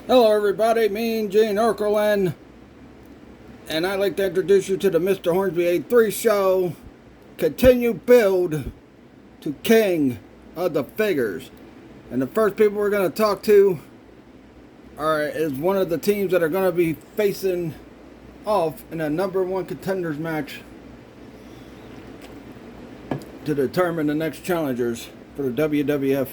Hello everybody, me Gene Urkelin, and I'd like to introduce you to the Mr. Hornsby 83 show. Continue build to King of the Figures. And the first people we're going to talk to is one of the teams that are going to be facing off in a #1 contenders match to determine the next challengers for the WWF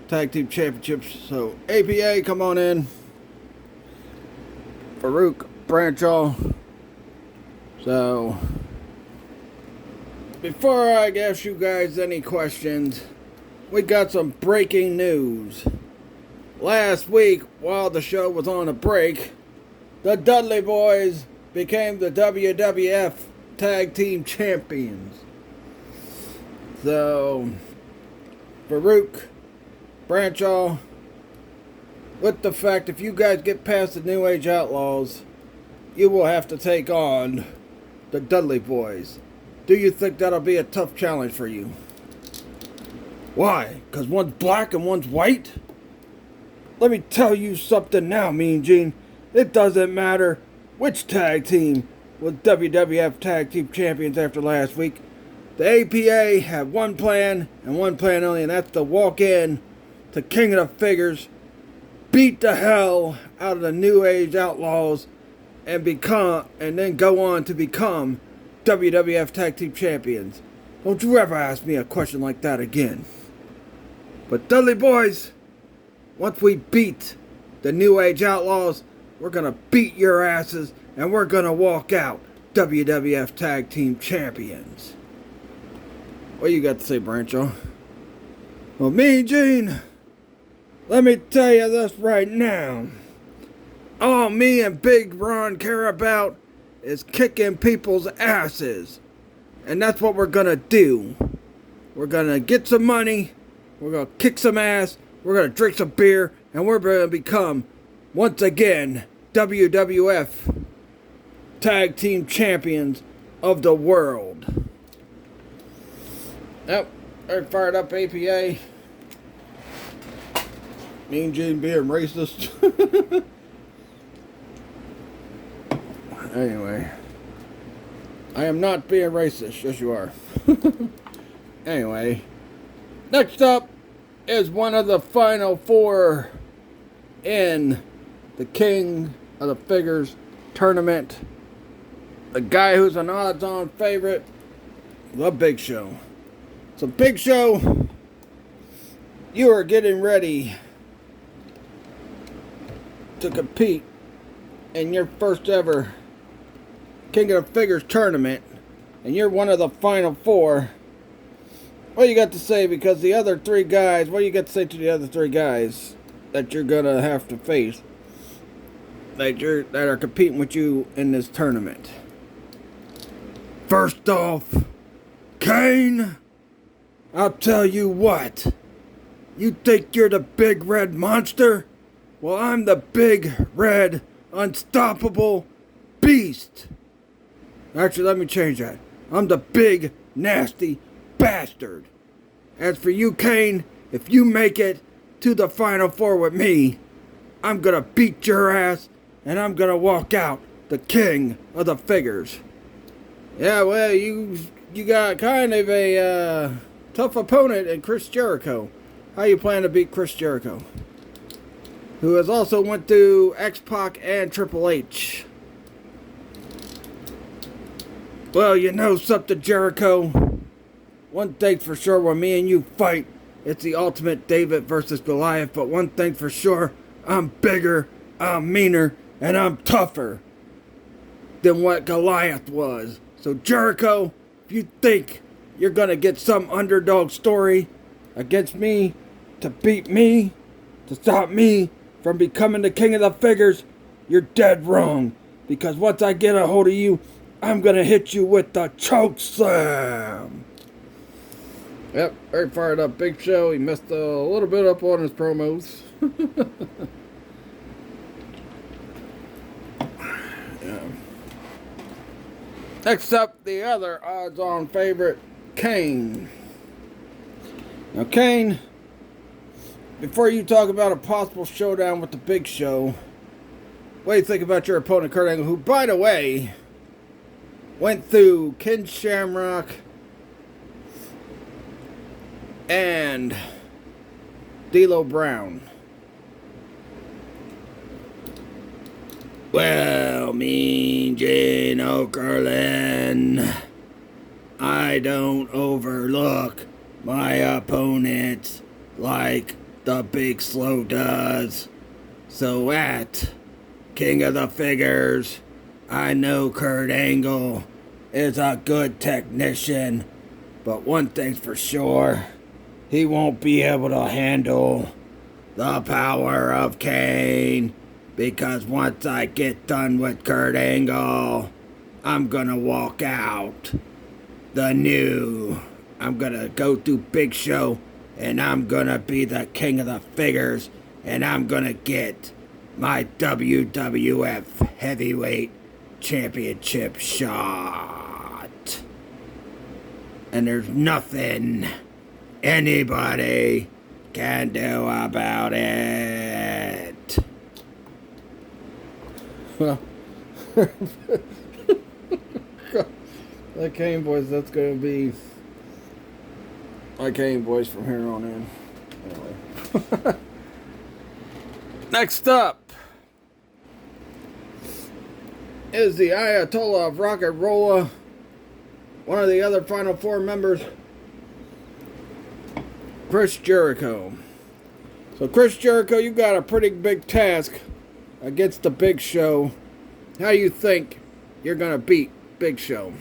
Tag Team Championships. So APA, come on in. Farouk, Branchaw. So, before I ask you guys any questions, we got some breaking news. Last week, while the show was on a break, the Dudley Boys became the WWF Tag Team Champions. So, Farouk, Branchaw, with the fact if you guys get past the New Age Outlaws, you will have to take on the Dudley Boys. Do you think that'll be a tough challenge for you? Why? Because one's black and one's white? Let me tell you something now, Mean Gene. It doesn't matter which tag team was WWF Tag Team Champions after last week. The APA had one plan and one plan only, and that's to walk in to King of the Figures, beat the hell out of the New Age Outlaws, and then go on to become WWF Tag Team Champions. Don't you ever ask me a question like that again. But Dudley Boys, once we beat the New Age Outlaws, we're gonna beat your asses and we're gonna walk out WWF Tag Team Champions. What you got to say, Branchaw? Well, me, Gene, let me tell you this right now. All me and Big Ron care about is kicking people's asses. And that's what we're gonna do. We're gonna get some money, we're gonna kick some ass, we're gonna drink some beer, and we're gonna become, once again, WWF Tag Team Champions of the world. Yep, very fired up, APA. Mean Gene being racist. Anyway, I am not being racist. Yes, you are. Anyway, next up is one of the final four in the King of the Figures tournament. The guy who's an odds-on favorite, the Big Show. So, Big Show, you are getting ready to compete in your first ever King of the Figures tournament, and you're one of the final four. What you got to say? Because the other three guys, what do you got to say to the other three guys that you're gonna have to face, that are competing with you in this tournament? First off, Kane, I'll tell you what. You think you're the big red monster? Well, I'm the big red unstoppable beast. Actually, let me change that. I'm the big nasty bastard. As for you, Kane, if you make it to the final four with me, I'm gonna beat your ass and I'm gonna walk out the King of the Figures. Yeah, well, you got kind of a tough opponent in Chris Jericho. How you plan to beat Chris Jericho, who has also went through X-Pac and Triple H? Well, you know something, Jericho? One thing for sure, when me and you fight, it's the ultimate David versus Goliath. But one thing for sure, I'm bigger, I'm meaner, and I'm tougher than what Goliath was. So Jericho, if you think you're gonna get some underdog story against me to beat me, to stop me from becoming the King of the Figures, you're dead wrong. Because once I get a hold of you, I'm gonna hit you with the choke slam. Yep, very fired up. Big Show. He messed a little bit up on his promos. Yeah. Next up, the other odds-on favorite, Kane. Now, Kane, before you talk about a possible showdown with the Big Show, What do you think about your opponent, Kurt Angle, who, by the way, went through Ken Shamrock and D'Lo Brown? Well, Mean Gene Okerlund, I don't overlook my opponents like the Big Slow does. So at King of the Figures, I know Kurt Angle is a good technician, but one thing's for sure, he won't be able to handle the power of Kane, because once I get done with Kurt Angle, I'm gonna walk out I'm gonna go through Big Show, and I'm gonna be the King of the Figures, and I'm gonna get my WWF Heavyweight Championship shot. And there's nothing anybody can do about it. Well, that Kane voice, that's going to be my Kane voice from here on in. Anyway. Next up is the Ayatollah of Rock and Roll, one of the other Final Four members, Chris Jericho. So Chris Jericho, you got a pretty big task against the Big Show. How do you think you're going to beat Big Show?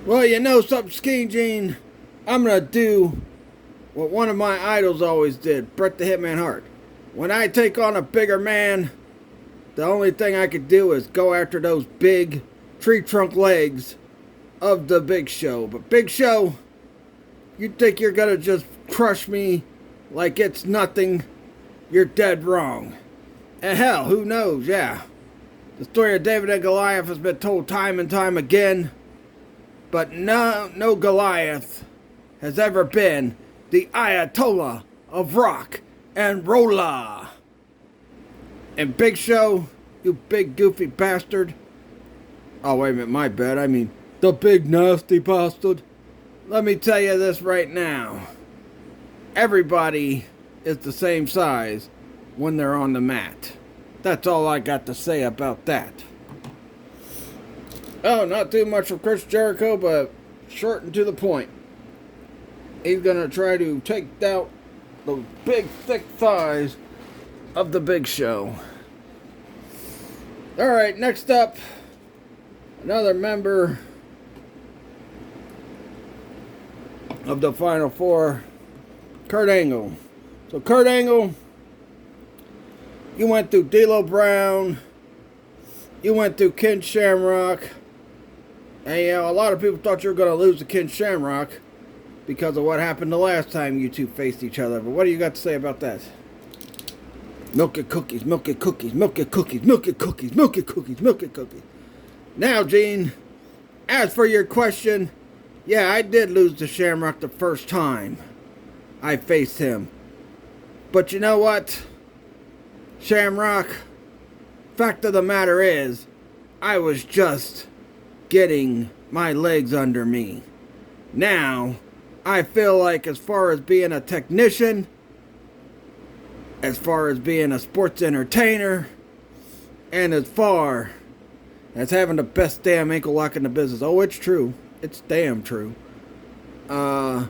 Well, you know something, Skinny Jean? I'm going to do what one of my idols always did, Bret the Hitman Hart. When I take on a bigger man, the only thing I could do is go after those big tree trunk legs of the Big Show. But Big Show, you think you're going to just crush me like it's nothing? You're dead wrong. And hell, who knows, yeah. The story of David and Goliath has been told time and time again. But no Goliath has ever been the Ayatollah of Rock and Rolla. And Big Show, you big goofy bastard. Oh, wait a minute, my bad. I mean, the big nasty bastard. Let me tell you this right now. Everybody is the same size when they're on the mat. That's all I got to say about that. Oh, not too much for Chris Jericho, but short and to the point. He's going to try to take out those big, thick thighs of the Big Show. Alright, next up, another member of the Final Four, Kurt Angle. So Kurt Angle, you went through D'Lo Brown, you went through Ken Shamrock, and you know, a lot of people thought you were going to lose to Ken Shamrock because of what happened the last time you two faced each other. But what do you got to say about that? Milk it cookies, milk it cookies, milk it cookies, milk it cookies, milk it cookies, milk it cookies. Now, Gene, as for your question, yeah, I did lose to Shamrock the first time I faced him. But you know what? Shamrock, fact of the matter is, I was just getting my legs under me. Now, I feel like as far as being a technician, as far as being a sports entertainer, and as far as having the best damn ankle lock in the business. Oh, it's true. It's damn true. Kurt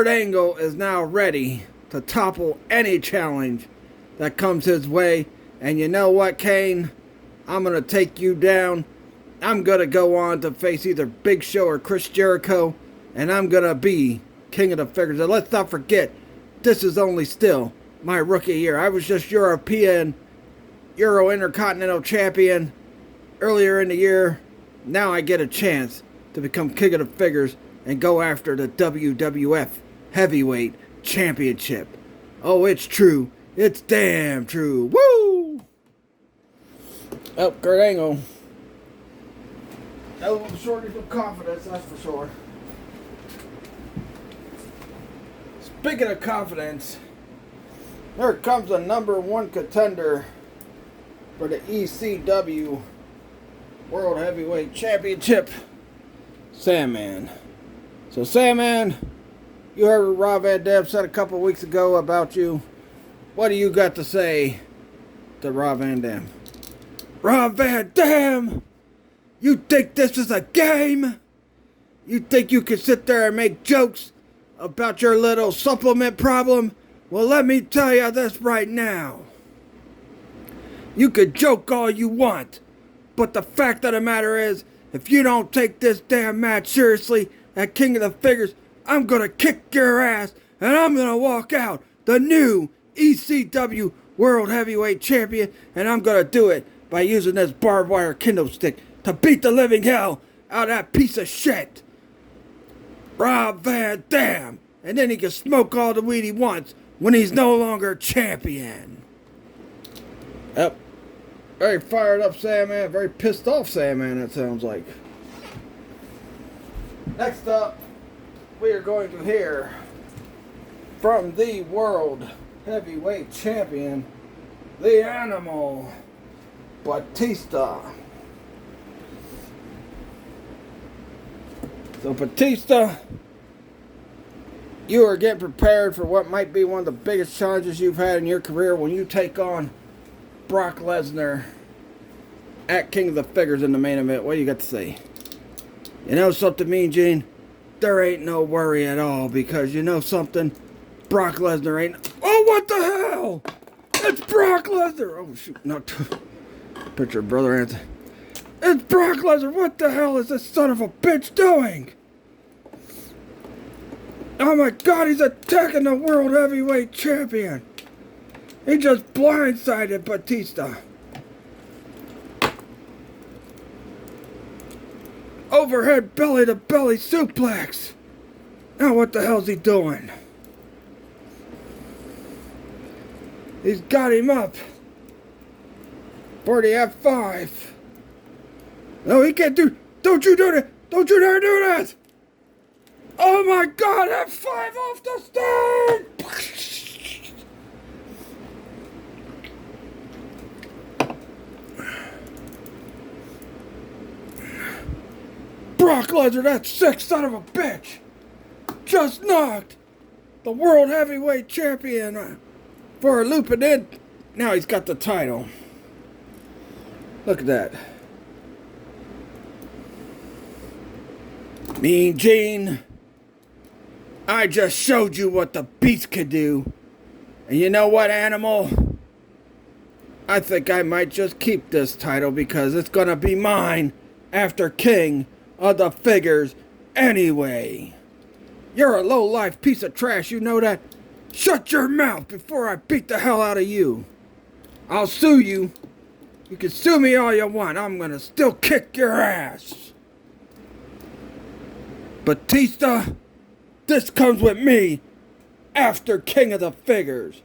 Angle is now ready to topple any challenge that comes his way. And you know what, Kane? I'm going to take you down. I'm going to go on to face either Big Show or Chris Jericho. And I'm going to be King of the Figures. And let's not forget, this is only still my rookie year. I was just Euro Intercontinental Champion earlier in the year. Now I get a chance to become King of the Figures and go after the WWF Heavyweight Championship. Oh, it's true. It's damn true. Woo! Oh, Kurt Angle. A little shortage of confidence, that's for sure. Speaking of confidence, here comes the number one contender for the ECW World Heavyweight Championship, Sandman. So Sandman, you heard what Rob Van Dam said a couple weeks ago about you. What do you got to say to Rob Van Dam? Rob Van Dam, you think this is a game? You think you can sit there and make jokes about your little supplement problem? Well, let me tell you this right now. You could joke all you want, but the fact of the matter is, if you don't take this damn match seriously at King of the Figures, I'm gonna kick your ass and I'm gonna walk out the new ECW World Heavyweight Champion, and I'm gonna do it by using this barbed wire kendo stick to beat the living hell out of that piece of shit, Rob Van Dam, and then he can smoke all the weed he wants when he's no longer champion. Yep. Very fired up Sandman, very pissed off Sandman, it sounds like. Next up, we are going to hear from the World Heavyweight Champion, the Animal, Batista. So Batista, you are getting prepared for what might be one of the biggest challenges you've had in your career when you take on Brock Lesnar at King of the Figures in the main event. What do you got to say? You know something, Mean Gene? There ain't no worry at all, because you know something? Brock Lesnar ain't... Oh, what the hell? It's Brock Lesnar! Oh, shoot. No. Picture of Brother Anthony. It's Brock Lesnar! What the hell is this son of a bitch doing? Oh my God, he's attacking the World Heavyweight Champion! He just blindsided Batista. Overhead belly-to-belly suplex. Now what the hell's he doing? He's got him up for the F5. No, he can't do... Don't you do that! Don't you dare do that! Oh my God, F5 off the stage! Brock Lesnar, that sick son of a bitch, just knocked the World Heavyweight Champion for a loop, and then now he's got the title. Look at that. Mean Gene, I just showed you what the beast could do. And you know what, Animal? I think I might just keep this title because it's gonna be mine after King of the Figures anyway. You're a low-life piece of trash, you know that? Shut your mouth before I beat the hell out of you. I'll sue you. You can sue me all you want. I'm gonna still kick your ass. Batista, this comes with me after King of the Figures.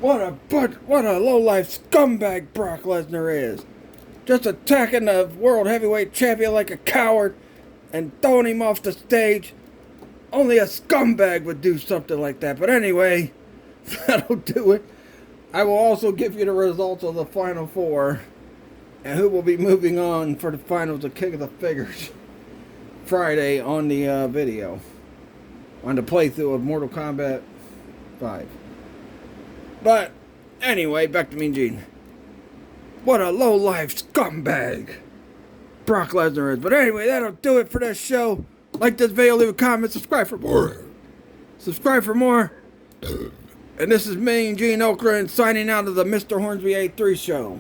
What a low-life scumbag Brock Lesnar is. Just attacking the World Heavyweight Champion like a coward and throwing him off the stage. Only a scumbag would do something like that. But anyway, that'll do it. I will also give you the results of the Final Four and who will be moving on for the finals of King of the Figures Friday on the video. On the playthrough of Mortal Kombat 5. But, anyway, back to Mean Gene. What a low-life scumbag Brock Lesnar is. But anyway, that'll do it for this show. Like this video, leave a comment, subscribe for more. Subscribe for more. And this is Mean Gene Oakland signing out of the Mr. Hornsby A3 show.